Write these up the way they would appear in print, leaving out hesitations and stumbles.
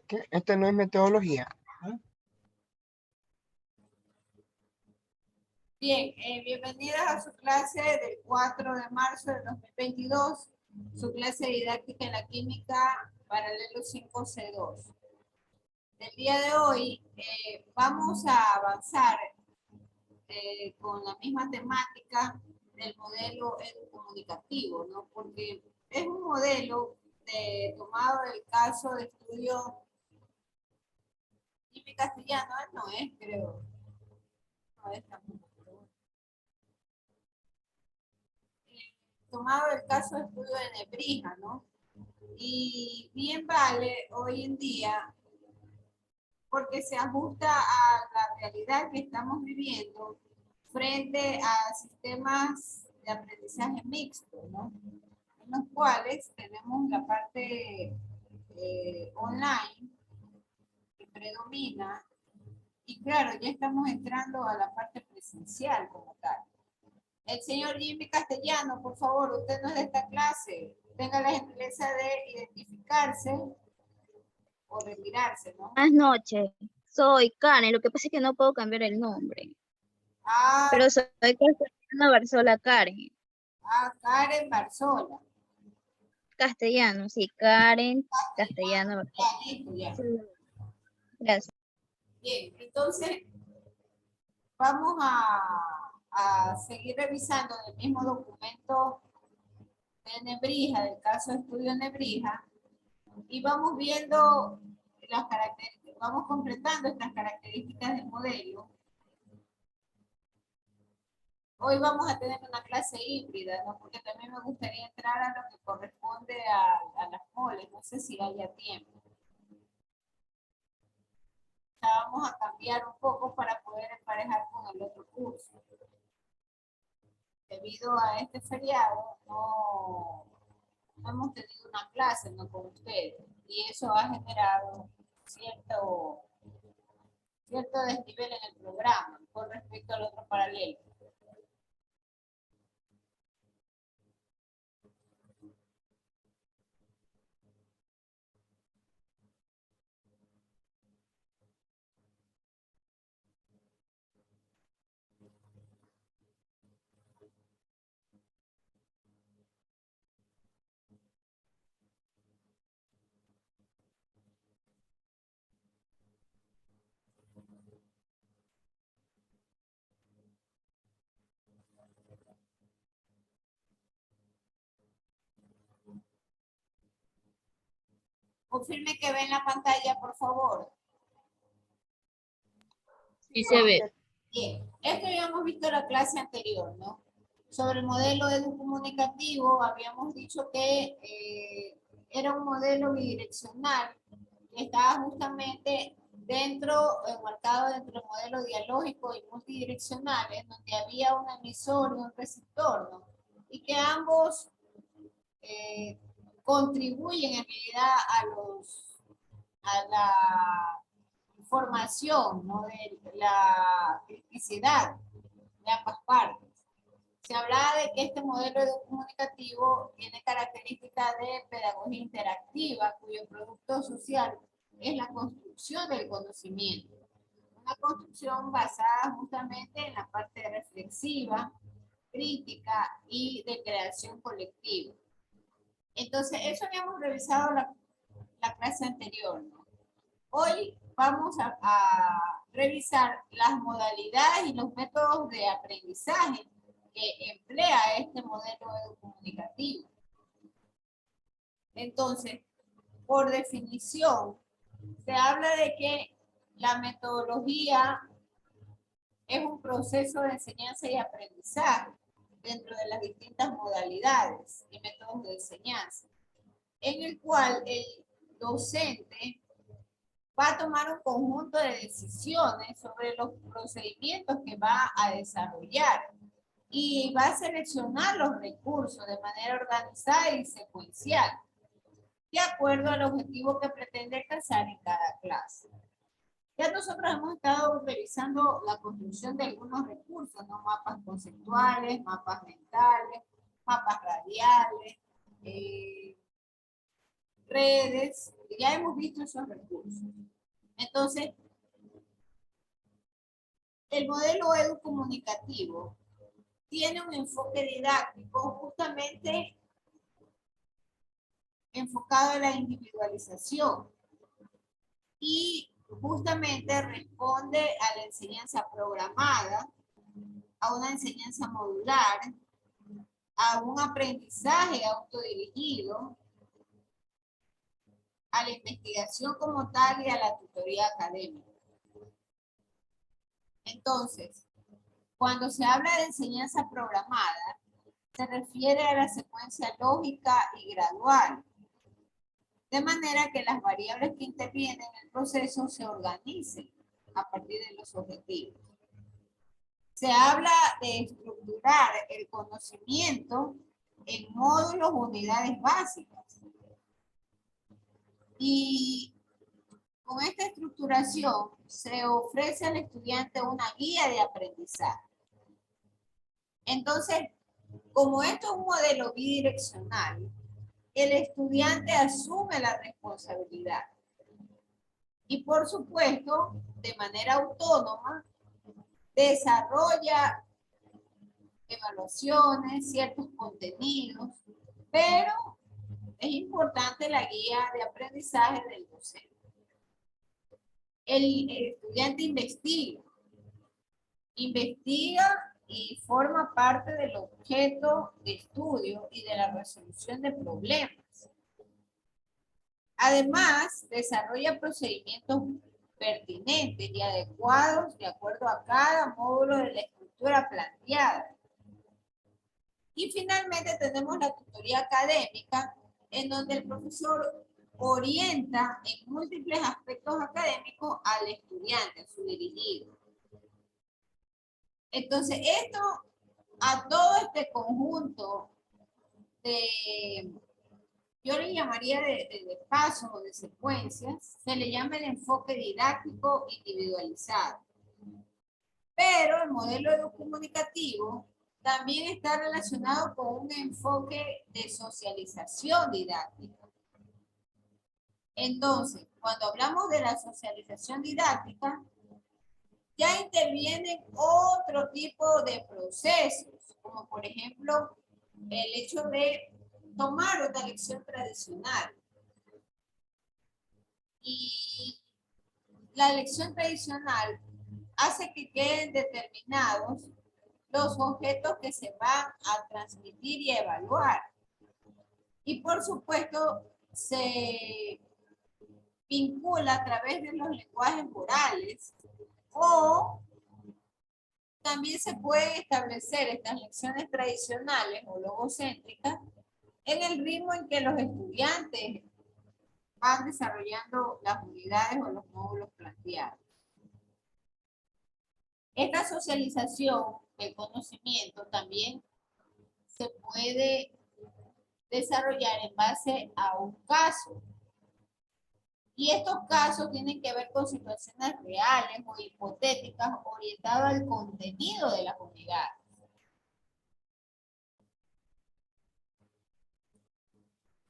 ¿Qué? Esta no es metodología. Bien, bienvenidas a su clase del 4 de marzo de 2022, su clase de didáctica en la química paralelo 5C2. El día de hoy vamos a avanzar con la misma temática del modelo educomunicativo, ¿no? Porque es un modelo tomado del caso de estudio química castellano, no es, creo. No es tampoco. Tomado el caso de estudio de Nebrija, ¿no? Y bien vale hoy en día porque se ajusta a la realidad que estamos viviendo frente a sistemas de aprendizaje mixto, ¿no? En los cuales tenemos la parte online que predomina y claro, ya estamos entrando a la parte presencial como tal. El señor Jimmy Castellano, por favor, usted no es de esta clase. Tenga la gentileza de identificarse o retirarse, ¿no? Buenas noches, soy Karen, lo que pasa es que no puedo cambiar el nombre, Ah, pero soy Castellano Barzola Karen. Karen Barzola. Castellano, sí, Karen Castellano Barzola. Ya, listo, ya. Sí, gracias. Bien, entonces vamos a seguir revisando el mismo documento de Nebrija, del caso de estudio Nebrija, y vamos viendo las características, vamos completando estas características del modelo. Hoy vamos a tener una clase híbrida, ¿no? Porque también me gustaría entrar a lo que corresponde a las moles, no sé si haya tiempo. Ya vamos a cambiar un poco para poder emparejar con el otro curso. Debido a este feriado, no hemos tenido una clase, ¿no? Con ustedes, y eso ha generado cierto desnivel en el programa con respecto al otro paralelo. Confirme que ven la pantalla, por favor. Sí se ve. Bien, esto ya hemos visto en la clase anterior, ¿no? Sobre el modelo educomunicativo, habíamos dicho que era un modelo bidireccional que estaba justamente enmarcado dentro del modelo dialógico y multidireccional, en donde había un emisor y un receptor, ¿no? Y que ambos contribuyen en realidad a la información, ¿no? De la criticidad de ambas partes. Se hablaba de que este modelo comunicativo tiene características de pedagogía interactiva, cuyo producto social es la construcción del conocimiento. Una construcción basada justamente en la parte reflexiva, crítica y de creación colectiva. Entonces, eso habíamos revisado la clase anterior, ¿no? Hoy vamos a revisar las modalidades y los métodos de aprendizaje que emplea este modelo comunicativo. Entonces, por definición, se habla de que la metodología es un proceso de enseñanza y aprendizaje dentro de las distintas modalidades y métodos de enseñanza, en el cual el docente va a tomar un conjunto de decisiones sobre los procedimientos que va a desarrollar y va a seleccionar los recursos de manera organizada y secuencial, de acuerdo al objetivo que pretende alcanzar en cada clase. Ya nosotros hemos estado revisando la construcción de algunos recursos, ¿no? Mapas conceptuales, mapas mentales, mapas radiales, redes, ya hemos visto esos recursos. Entonces, el modelo educomunicativo tiene un enfoque didáctico justamente enfocado en la individualización y justamente responde a la enseñanza programada, a una enseñanza modular, a un aprendizaje autodirigido, a la investigación como tal y a la tutoría académica. Entonces, cuando se habla de enseñanza programada, se refiere a la secuencia lógica y gradual, de manera que las variables que intervienen en el proceso se organicen a partir de los objetivos. Se habla de estructurar el conocimiento en módulos o unidades básicas. Y con esta estructuración se ofrece al estudiante una guía de aprendizaje. Entonces, como esto es un modelo bidireccional, el estudiante asume la responsabilidad. Y por supuesto, de manera autónoma, desarrolla evaluaciones, ciertos contenidos, pero es importante la guía de aprendizaje del docente. El estudiante investiga y forma parte del objeto de estudio y de la resolución de problemas. Además, desarrolla procedimientos pertinentes y adecuados de acuerdo a cada módulo de la estructura planteada. Y finalmente tenemos la tutoría académica, en donde el profesor orienta en múltiples aspectos académicos al estudiante, a su dirigido. Entonces, esto, a todo este conjunto de, yo le llamaría de pasos o de secuencias, se le llama el enfoque didáctico individualizado. Pero el modelo educomunicativo también está relacionado con un enfoque de socialización didáctica. Entonces, cuando hablamos de la socialización didáctica, ya intervienen otro tipo de procesos, como por ejemplo el hecho de tomar una lección tradicional. Y la lección tradicional hace que queden determinados los objetos que se van a transmitir y evaluar. Y por supuesto, se vincula a través de los lenguajes orales o también se pueden establecer estas lecciones tradicionales o logocéntricas en el ritmo en que los estudiantes van desarrollando las unidades o los módulos planteados. Esta socialización del conocimiento también se puede desarrollar en base a un caso. Y estos casos tienen que ver con situaciones reales o hipotéticas orientadas al contenido de las unidades.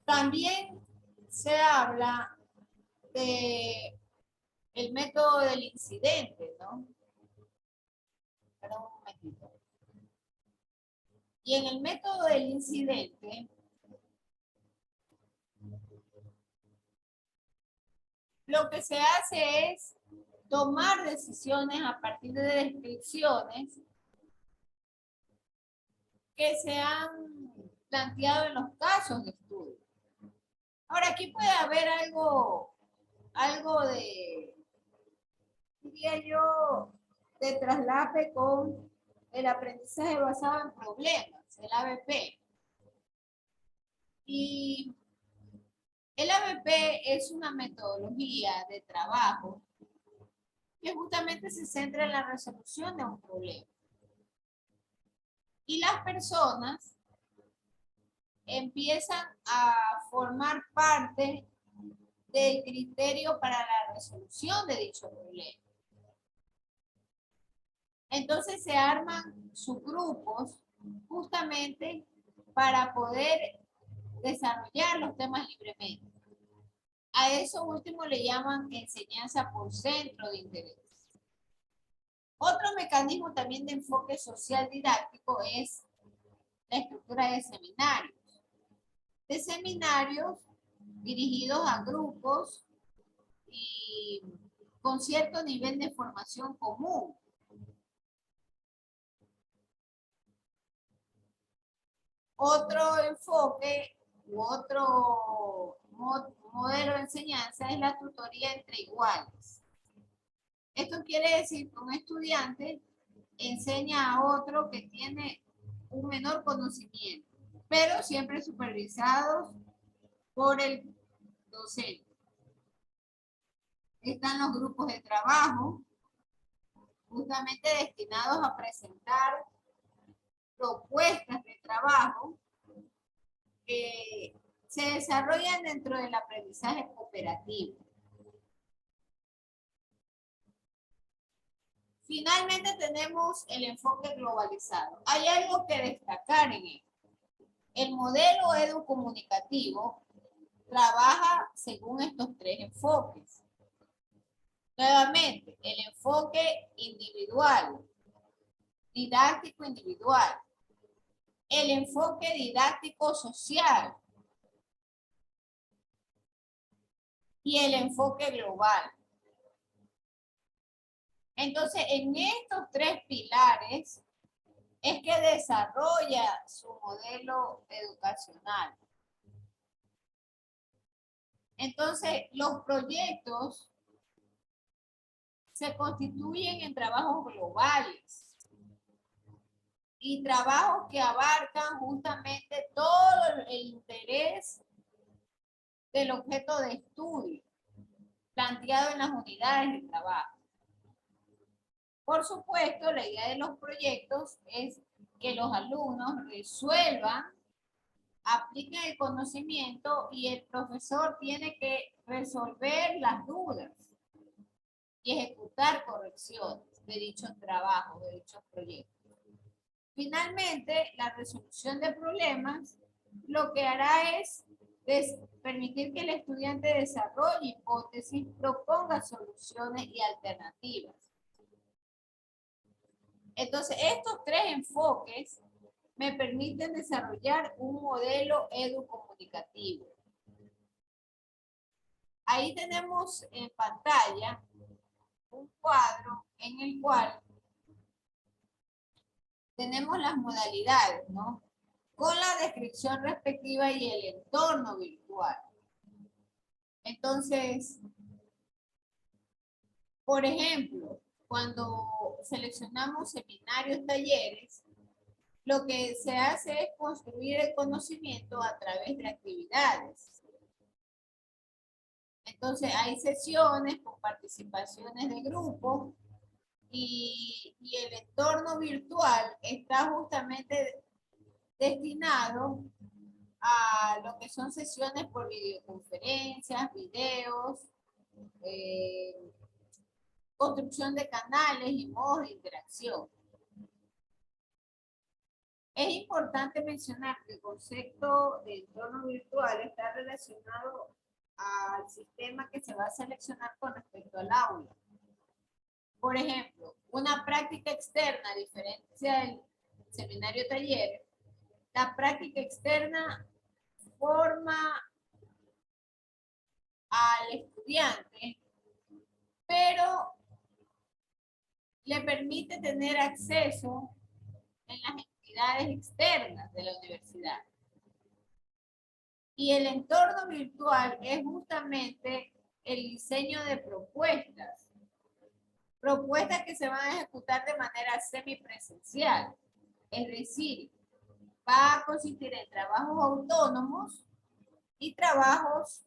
También se habla de el método del incidente, ¿no? Perdón un momentito. Y en el método del incidente, lo que se hace es tomar decisiones a partir de descripciones que se han planteado en los casos de estudio. Ahora, aquí puede haber algo de, diría yo, de traslape con el aprendizaje basado en problemas, el ABP. Y el ABP es una metodología de trabajo que justamente se centra en la resolución de un problema. Y las personas empiezan a formar parte del criterio para la resolución de dicho problema. Entonces se arman subgrupos justamente para poder desarrollar los temas libremente. A eso último le llaman enseñanza por centro de interés. Otro mecanismo también de enfoque social didáctico es la estructura de seminarios. De seminarios dirigidos a grupos y con cierto nivel de formación común. Otro enfoque u otro modelo de enseñanza es la tutoría entre iguales. Esto quiere decir que un estudiante enseña a otro que tiene un menor conocimiento, pero siempre supervisados por el docente. Están los grupos de trabajo, justamente destinados a presentar propuestas de trabajo que se desarrollan dentro del aprendizaje cooperativo. Finalmente tenemos el enfoque globalizado. Hay algo que destacar en él. El modelo educomunicativo trabaja según estos tres enfoques. Nuevamente, el enfoque individual, didáctico individual, el enfoque didáctico social y el enfoque global. Entonces, en estos tres pilares es que desarrolla su modelo educacional. Entonces, los proyectos se constituyen en trabajos globales y trabajos que abarcan justamente todo el interés del objeto de estudio planteado en las unidades de trabajo. Por supuesto, la idea de los proyectos es que los alumnos resuelvan, apliquen el conocimiento y el profesor tiene que resolver las dudas y ejecutar correcciones de dichos trabajos, de dichos proyectos. Finalmente, la resolución de problemas lo que hará es permitir que el estudiante desarrolle hipótesis, proponga soluciones y alternativas. Entonces, estos tres enfoques me permiten desarrollar un modelo educomunicativo. Ahí tenemos en pantalla un cuadro en el cual tenemos las modalidades, ¿no? Con la descripción respectiva y el entorno virtual. Entonces, por ejemplo, cuando seleccionamos seminarios, talleres, lo que se hace es construir el conocimiento a través de actividades. Entonces, hay sesiones con participaciones de grupos y el entorno virtual está justamente destinado a lo que son sesiones por videoconferencias, videos, construcción de canales y modos de interacción. Es importante mencionar que el concepto de entorno virtual está relacionado al sistema que se va a seleccionar con respecto al aula. Por ejemplo, una práctica externa, a diferencia del seminario taller, la práctica externa forma al estudiante, pero le permite tener acceso en las entidades externas de la universidad. Y el entorno virtual es justamente el diseño de propuestas. Propuestas que se van a ejecutar de manera semipresencial. Es decir, va a consistir en trabajos autónomos y trabajos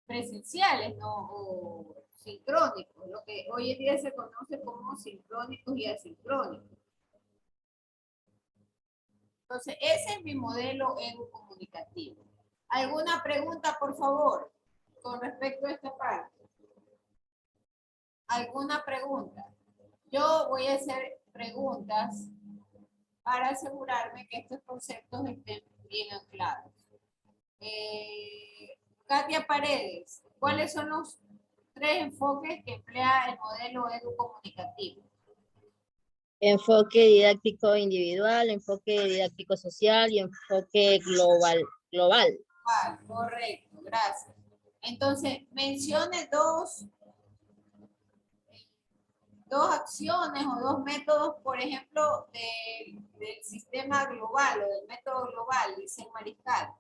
presenciales, ¿no? O sincrónicos, lo que hoy en día se conoce como sincrónicos y asincrónicos. Entonces, ese es mi modelo educomunicativo. ¿Alguna pregunta, por favor, con respecto a esta parte? ¿Alguna pregunta? Yo voy a hacer preguntas para asegurarme que estos conceptos estén bien anclados. Katia Paredes, ¿cuáles son los 3 enfoques que emplea el modelo educomunicativo? Enfoque didáctico individual, enfoque didáctico social y enfoque global. Correcto, gracias. Entonces, mencione dos acciones o 2 métodos, por ejemplo, del sistema global o del método global, dice Mariscal.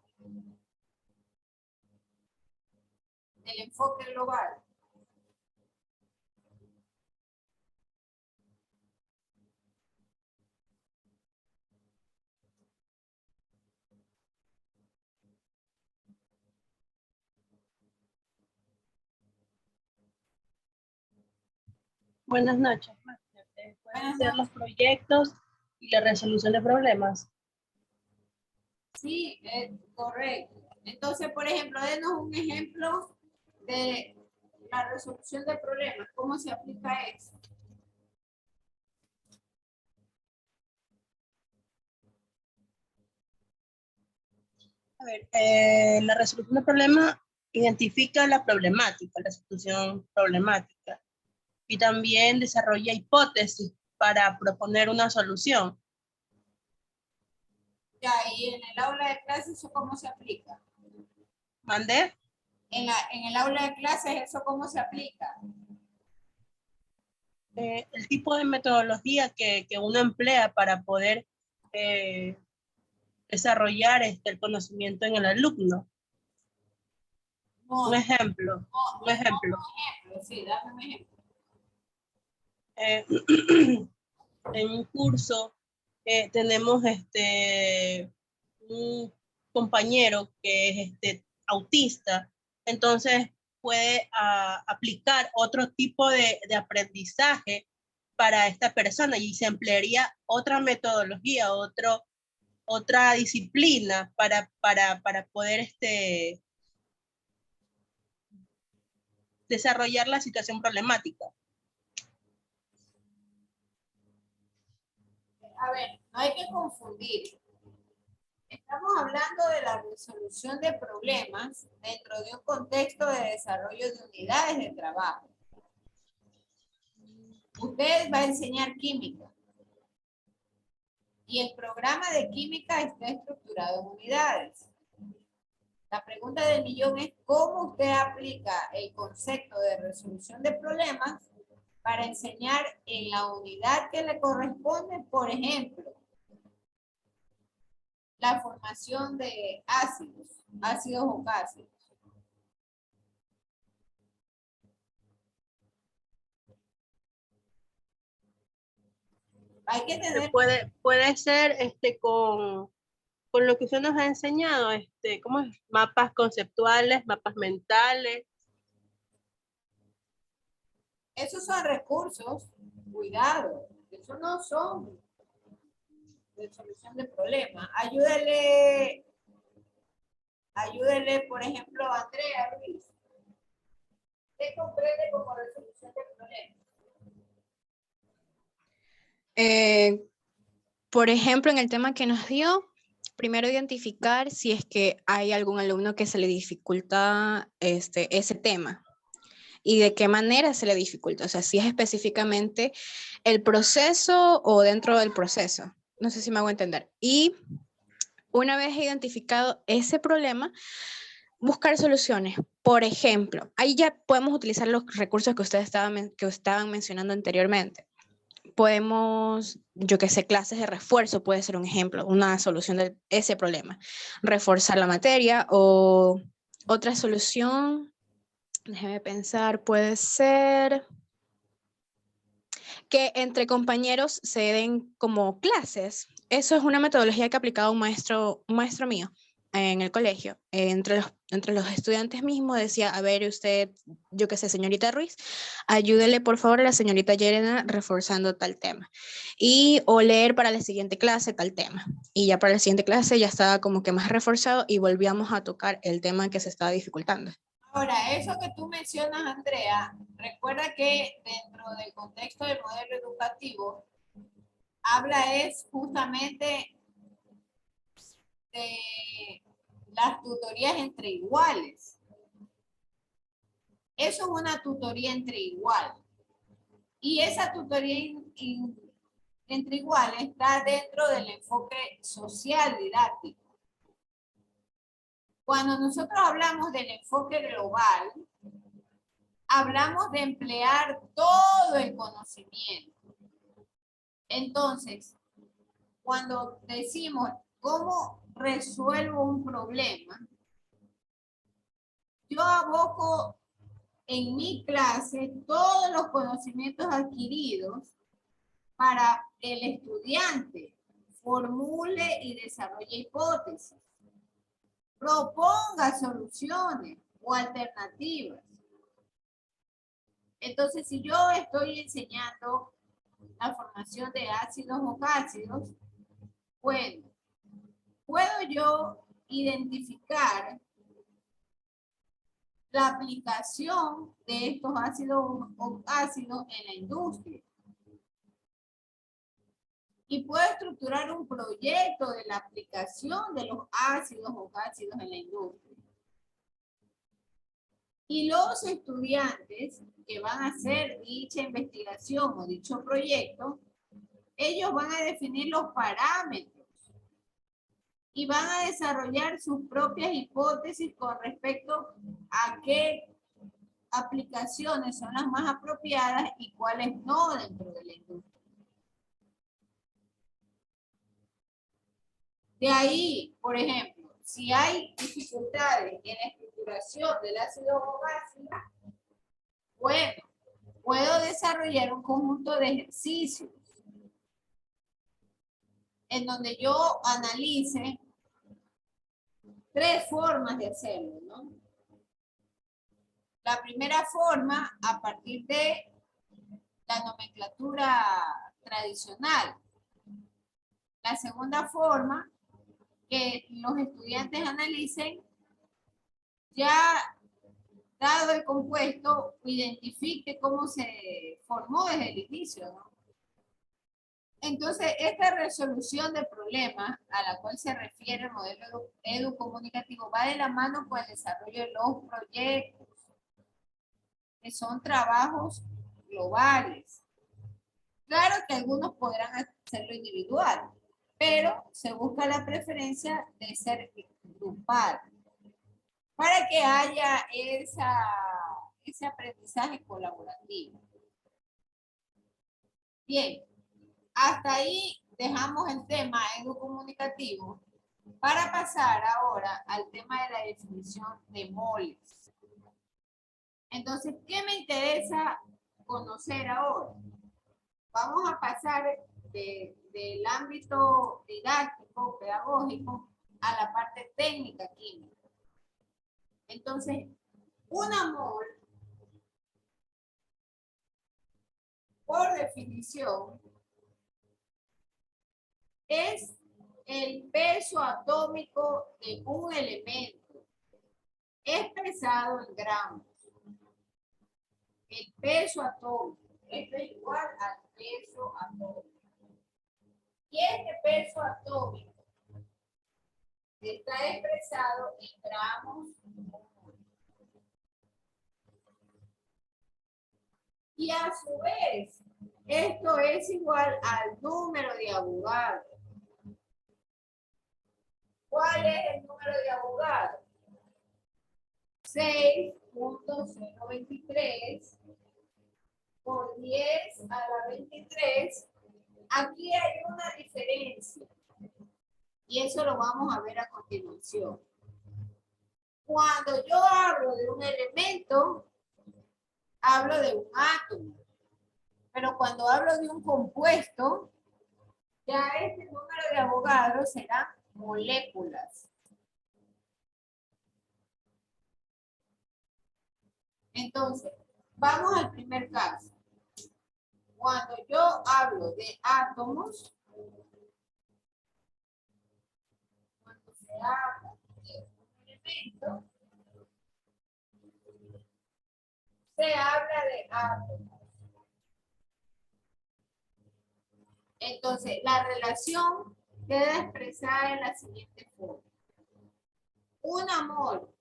Del enfoque global. Buenas noches, máster. ¿Pueden ser los proyectos y la resolución de problemas? Sí, correcto. Entonces, por ejemplo, denos un ejemplo de la resolución de problemas. ¿Cómo se aplica eso? A ver, la resolución de problemas identifica la problemática, la solución problemática, y también desarrolla hipótesis para proponer una solución. Ya, y en el aula de clases, ¿eso cómo se aplica? ¿Mandé? En el aula de clases, ¿eso cómo se aplica? El tipo de metodología que uno emplea para poder desarrollar el conocimiento en el alumno. No, Un ejemplo. no, Un ejemplo. sí, dame un ejemplo. En un curso tenemos un compañero que es autista, entonces puede aplicar otro tipo de aprendizaje para esta persona y se emplearía otra metodología, otra disciplina para poder desarrollar la situación problemática. A ver, no hay que confundir. Estamos hablando de la resolución de problemas dentro de un contexto de desarrollo de unidades de trabajo. Usted va a enseñar química. Y el programa de química está estructurado en unidades. La pregunta del millón es cómo usted aplica el concepto de resolución de problemas para enseñar en la unidad que le corresponde, por ejemplo, la formación de ácidos o gases. Hay que tener... Puede ser con lo que usted nos ha enseñado, ¿cómo es? Mapas conceptuales, mapas mentales. Esos son recursos, cuidado, esos no son de solución de problemas. Ayúdele, por ejemplo, a Andrea Ruiz. ¿Qué comprende como resolución de problemas? Por ejemplo, en el tema que nos dio, primero identificar si es que hay algún alumno que se le dificulta ese tema y de qué manera se le dificulta, o sea, si es específicamente el proceso o dentro del proceso. No sé si me hago entender. Y una vez identificado ese problema, buscar soluciones. Por ejemplo, ahí ya podemos utilizar los recursos que ustedes estaban mencionando anteriormente. Podemos, yo que sé, clases de refuerzo puede ser un ejemplo, una solución de ese problema. Reforzar la materia o otra solución, déjeme pensar, puede ser que entre compañeros se den como clases. Eso es una metodología que ha aplicado un maestro mío en el colegio. Entre los estudiantes mismos decía, a ver usted, yo qué sé, señorita Ruiz, ayúdele por favor a la señorita Yerena reforzando tal tema. Y o leer para la siguiente clase tal tema. Y ya para la siguiente clase ya estaba como que más reforzado y volvíamos a tocar el tema que se estaba dificultando. Ahora, eso que tú mencionas, Andrea, recuerda que dentro del contexto del modelo educativo, habla es justamente de las tutorías entre iguales. Eso es una tutoría entre iguales. Y esa tutoría entre iguales está dentro del enfoque social didáctico. Cuando nosotros hablamos del enfoque global, hablamos de emplear todo el conocimiento. Entonces, cuando decimos cómo resuelvo un problema, yo aboco en mi clase todos los conocimientos adquiridos para el estudiante formule y desarrolle hipótesis, proponga soluciones o alternativas. Entonces, si yo estoy enseñando la formación de ácidos o ácidos, bueno, puedo yo identificar la aplicación de estos ácidos o ácidos en la industria. Y puedo estructurar un proyecto de la aplicación de los ácidos o ácidos en la industria. Y los estudiantes que van a hacer dicha investigación o dicho proyecto, ellos van a definir los parámetros y van a desarrollar sus propias hipótesis con respecto a qué aplicaciones son las más apropiadas y cuáles no dentro de la industria. De ahí, por ejemplo, si hay dificultades en la estructuración del ácido ácido, bueno, puedo desarrollar un conjunto de ejercicios en donde yo analice 3 formas de hacerlo, ¿no? La primera forma, a partir de la nomenclatura tradicional. La segunda forma, que los estudiantes analicen ya dado el compuesto, identifique cómo se formó desde el inicio, ¿no? Entonces, esta resolución de problemas a la cual se refiere el modelo educomunicativo va de la mano con el desarrollo de los proyectos, que son trabajos globales. Claro que algunos podrán hacerlo individual, pero se busca la preferencia de ser grupal, para que haya ese aprendizaje colaborativo. Bien, hasta ahí dejamos el tema educomunicativo para pasar ahora al tema de la definición de moles. Entonces, ¿qué me interesa conocer ahora? Vamos a pasar del ámbito didáctico, pedagógico, a la parte técnica química. Entonces, una mol, por definición, es el peso atómico de un elemento expresado en gramos. El peso atómico, esto es igual al peso atómico. Y este peso atómico está expresado en gramos. Y a su vez, esto es igual al número de Avogadro. ¿Cuál es el número de Avogadro? 6.023 por 10 a la 23. Aquí hay una diferencia. Y eso lo vamos a ver a continuación. Cuando yo hablo de un elemento, hablo de un átomo. Pero cuando hablo de un compuesto, ya este número de Avogadro será moléculas. Entonces, vamos al primer caso. Cuando yo hablo de átomos, cuando se habla de un elemento, se habla de átomos. Entonces, la relación queda expresada en la siguiente forma. una mol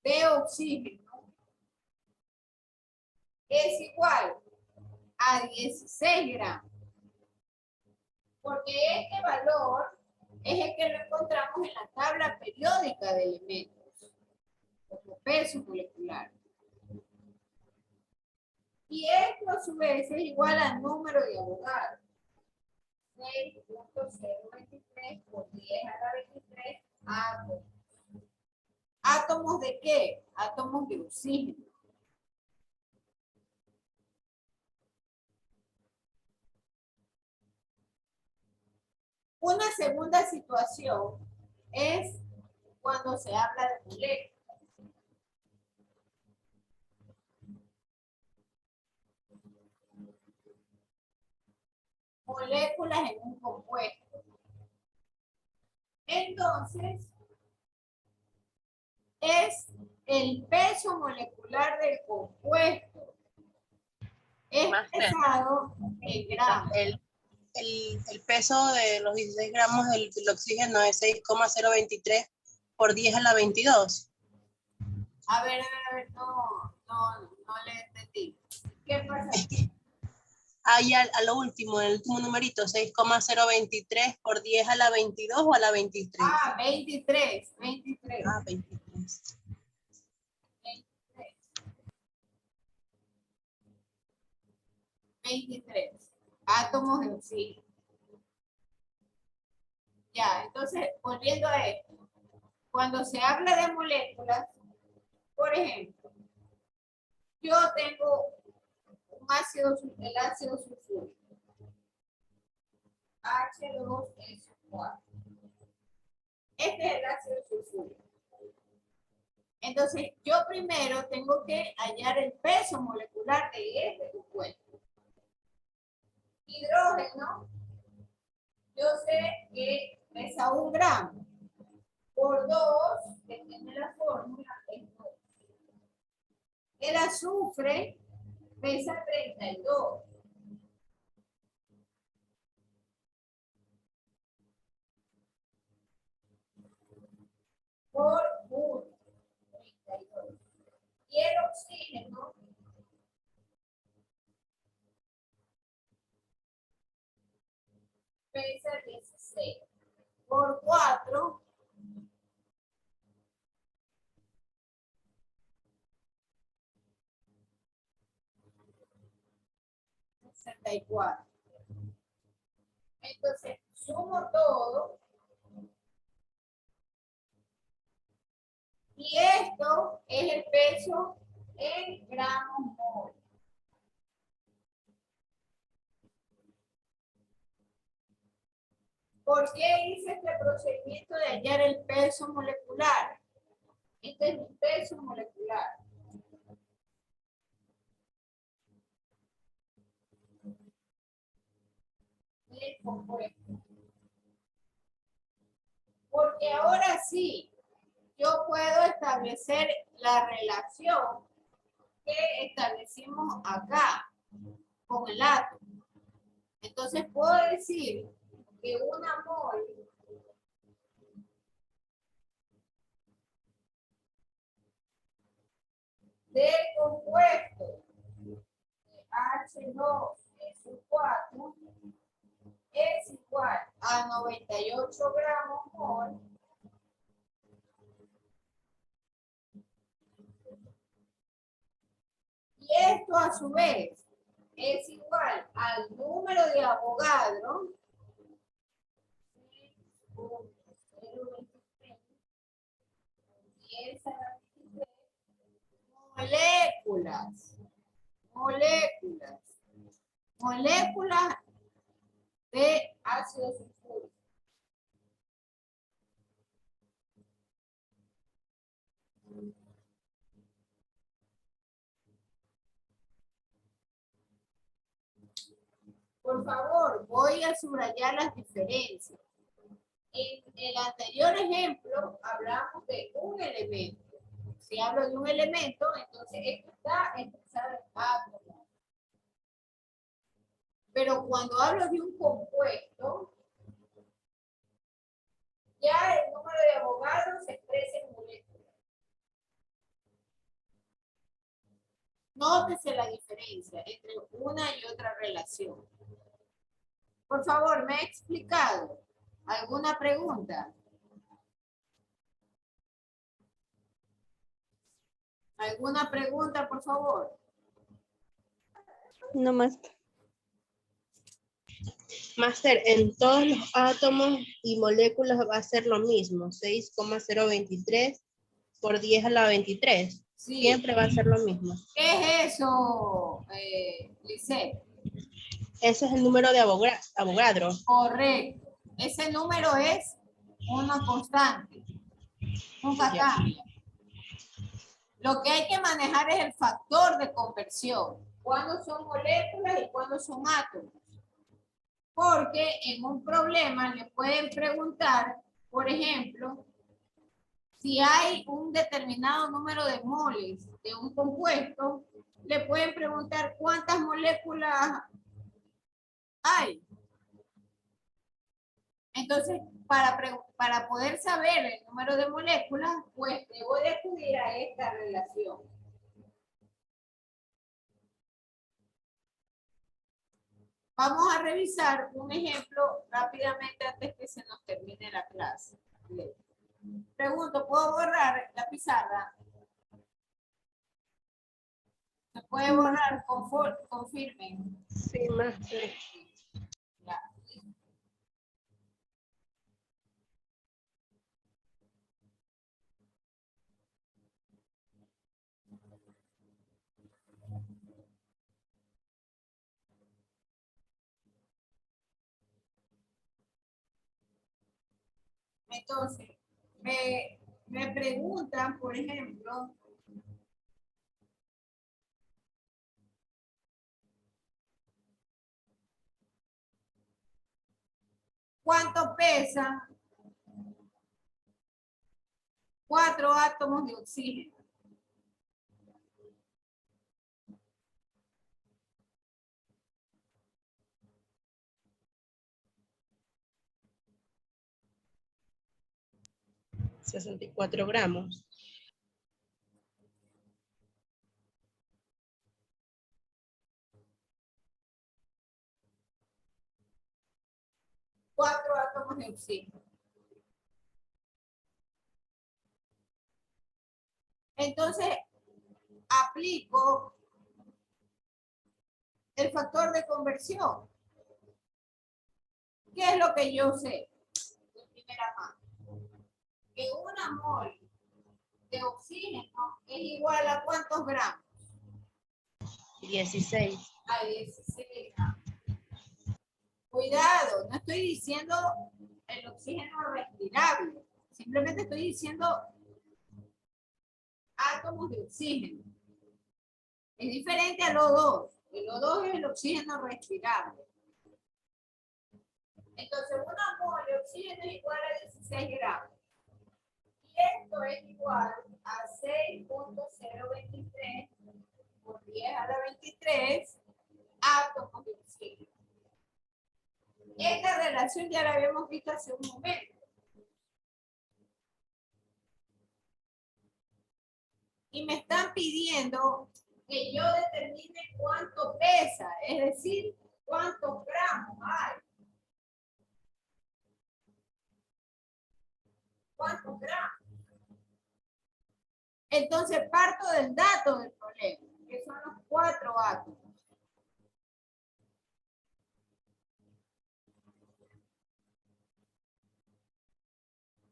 de oxígeno es igual a 16 gramos. Porque este valor es el que lo encontramos en la tabla periódica de elementos, como peso molecular. Y esto a su vez es igual al número de Avogadro. 6.023 por 10 a la 23 átomos. ¿Átomos de qué? Átomos de oxígeno. Una segunda situación es cuando se habla de moléculas. Moléculas en un compuesto. Entonces, es el peso molecular del compuesto expresado en gramos. El peso de los 16 gramos del oxígeno es 6,023 por 10 a la 22. A ver, no le entendí. ¿Qué pasa? Ahí a lo último, el último numerito, 6,023 por 10 a la 22 o a la 23. Ah, 23. Ah, 23. 23 átomos de oxígeno. Ya, entonces, volviendo a esto, cuando se habla de moléculas, por ejemplo, yo tengo un ácido, el ácido sulfúrico, H2SO4. Este es el ácido sulfúrico. Entonces, yo primero tengo que hallar el peso molecular de este compuesto. Hidrógeno, yo sé que pesa 1 gramo. Por 2, que tiene la fórmula, es 2. El azufre pesa 32. Por 1, 32. Y el oxígeno pesa 16. Por 4, 64. Entonces, sumo todo. Y esto es el peso en gramos mol. ¿Por qué hice este procedimiento de hallar el peso molecular? Este es mi peso molecular. El compuesto. Porque ahora sí, yo puedo establecer la relación que establecimos acá con el átomo. Entonces puedo decir que una mol del compuesto H2SO4 es igual a 98 gramos mol y esto a su vez es igual al número de Avogadro 6.023 10 a la 23 moléculas de ácido sulfúrico. Por favor, voy a subrayar las diferencias. En el anterior ejemplo hablamos de un elemento. Si hablo de un elemento, entonces esto está expresado en átomos. Pero cuando hablo de un compuesto, ya el número de Avogadro se expresa en moléculas. Nótese la diferencia entre una y otra relación. Por favor, ¿me he explicado? ¿Alguna pregunta? ¿Alguna pregunta, por favor? No más. Máster, en todos los átomos y moléculas va a ser lo mismo, 6,023 por 10 a la 23. Sí. Siempre va a ser lo mismo. ¿Qué es eso, Lisette? Ese es el número de Avogadro. Correcto. Ese número es una constante. Nunca Ya. cambia. Lo que hay que manejar es el factor de conversión. ¿Cuándo son moléculas y cuándo son átomos? Porque en un problema le pueden preguntar, por ejemplo, si hay un determinado número de moles de un compuesto, le pueden preguntar cuántas moléculas hay. Entonces, para poder saber el número de moléculas, pues debo de acudir a esta relación. Vamos a revisar un ejemplo rápidamente antes que se nos termine la clase. Pregunto, ¿puedo borrar la pizarra? ¿Se puede borrar? Confirmen. Sí, máster. Ya. Entonces, me preguntan, por ejemplo, ¿cuánto pesa 4 átomos de oxígeno? $64 gramos. Cuatro átomos de oxígeno. Entonces, aplico el factor de conversión. ¿Qué es lo que yo sé de primera mano? Que una mol de oxígeno es igual a ¿cuántos gramos? 16. A 16 gramos. Cuidado, no estoy diciendo el oxígeno respirable. Simplemente estoy diciendo átomos de oxígeno. Es diferente al O2. El O2 es el oxígeno respirable. Entonces, una mol de oxígeno es igual a 16 gramos. Y esto es igual a 6.023 por 10 a la 23 átomos de oxígeno. Esta relación ya la habíamos visto hace un momento. Y me están pidiendo que yo determine cuánto pesa, es decir, cuántos gramos hay. ¿Cuántos gramos? Entonces parto del dato del problema, que son los 4 átomos.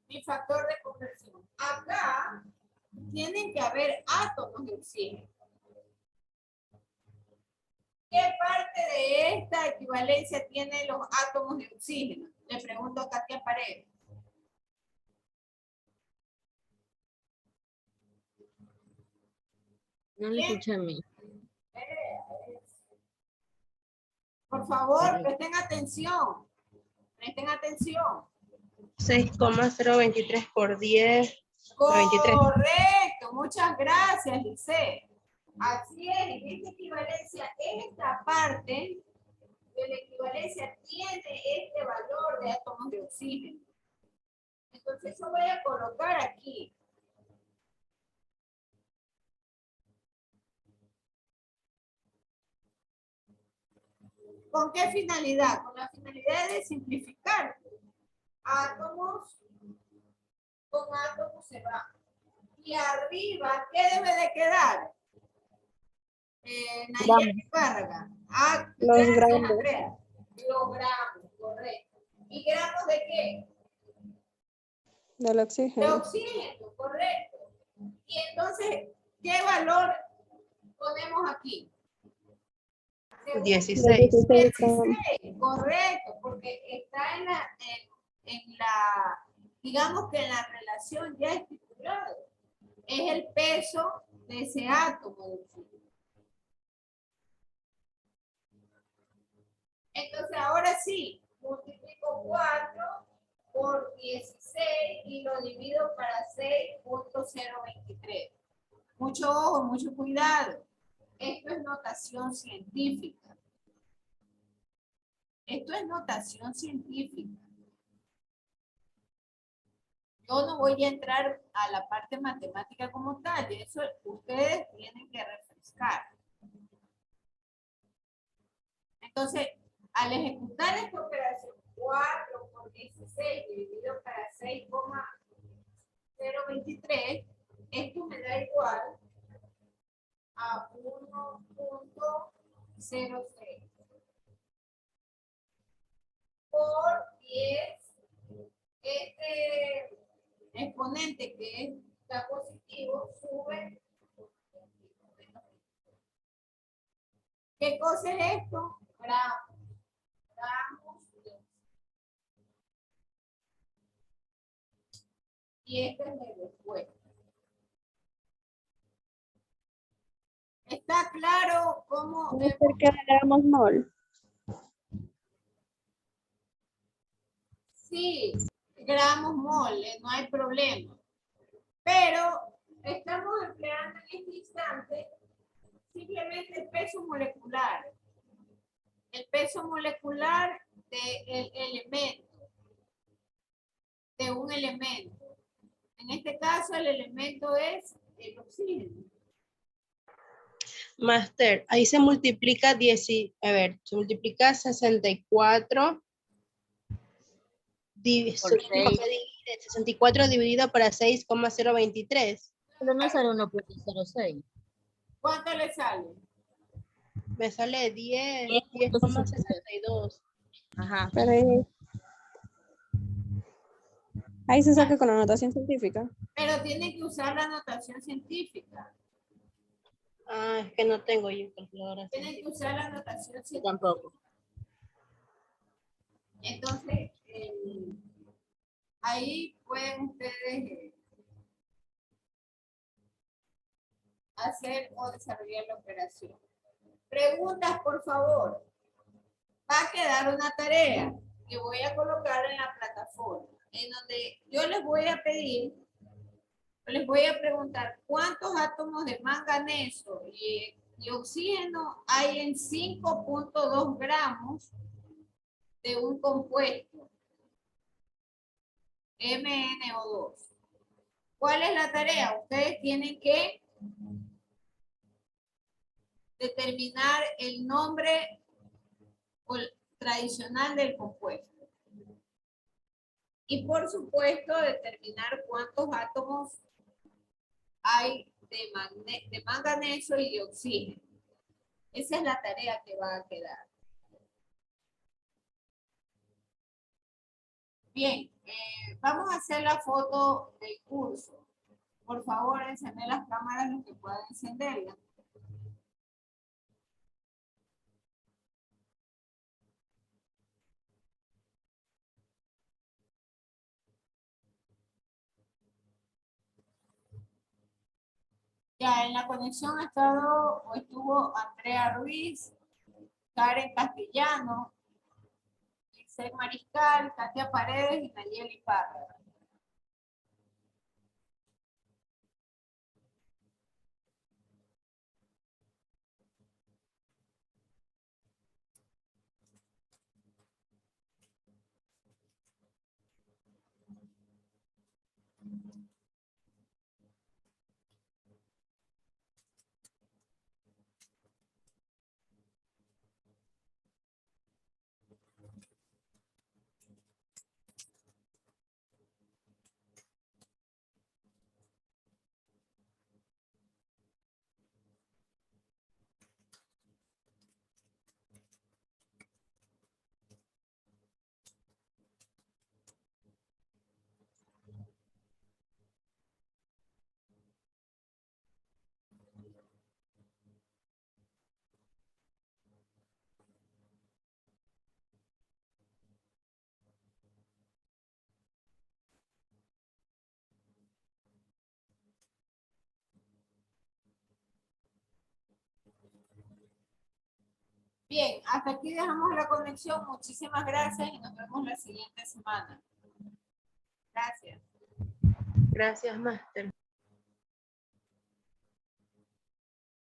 Mi factor de conversión. Acá tienen que haber átomos de oxígeno. ¿Qué parte de esta equivalencia tienen los átomos de oxígeno? Le pregunto a Katia Paredes. No le escuché a mí. Por favor, presten atención. Presten atención. 6,023 por 10 a la 23. Correcto, muchas gracias, Lice. Así es, en esta equivalencia, esta parte de la equivalencia tiene este valor de átomos de oxígeno. Entonces yo voy a colocar aquí. ¿Con qué finalidad? Con la finalidad de simplificar. Átomos con átomos se van. Y arriba, ¿qué debe de quedar? Nayeli Carga. Ah, Los gracias, gramos. Andrea. Los gramos, correcto. ¿Y gramos de qué? Del De oxígeno. oxígeno, correcto. Y entonces, ¿qué valor ponemos aquí? 16. 16 gramos. 16, correcto, porque está en la, digamos que en la relación ya estipulada. Es el peso de ese átomo de oxígeno. Entonces, ahora sí, multiplico 4 por 16 y lo divido para 6.023. Mucho ojo, mucho cuidado. Esto es notación científica. Esto es notación científica. Yo no voy a entrar a la parte matemática como tal. Y eso ustedes tienen que refrescar. Entonces, al ejecutar esta operación, 4 por 16 dividido para 6.023, esto me da igual a 1.06 por 10. Este exponente que está positivo sube. ¿Qué cosa es esto? Gramos. Gramos. Y este es el después. ¿Está claro cómo? ¿Puede ser que gramos mol? Sí, gramos mole, no hay problema. Pero estamos empleando en este instante simplemente el peso molecular. El peso molecular del elemento, de un elemento. En este caso el elemento es el oxígeno. Master, ahí se multiplica 10, a ver, se multiplica 64 Por 6. 64 dividido para 6,023. Pero no sale 1.06. ¿Cuánto le sale? Me sale 10, 10.62. 10,62. Ajá. Pero ahí se saca con la notación científica. Pero tiene que usar la notación científica. Ah, es que no tengo yo calculadora. Tienen que usar la notación Yo científica. tampoco. Entonces, ahí pueden ustedes hacer o desarrollar la operación. Preguntas, por favor. Va a quedar una tarea que voy a colocar en la plataforma, en donde yo les voy a pedir, les voy a preguntar cuántos átomos de manganeso y oxígeno hay en 5.2 gramos de un compuesto MnO2. ¿Cuál es la tarea? Ustedes tienen que determinar el nombre tradicional del compuesto. Y por supuesto, determinar cuántos átomos hay de manganeso y de oxígeno. Esa es la tarea que va a quedar. Bien, vamos a hacer la foto del curso. Por favor, encender las cámaras los que puedan encenderlas. Ya en la conexión ha estado o estuvo Andrea Ruiz, Karen Castellano, Giselle Mariscal, Katia Paredes y Nayeli Parra. Bien, hasta aquí dejamos la conexión. Muchísimas gracias y nos vemos la siguiente semana. Gracias. Gracias, máster.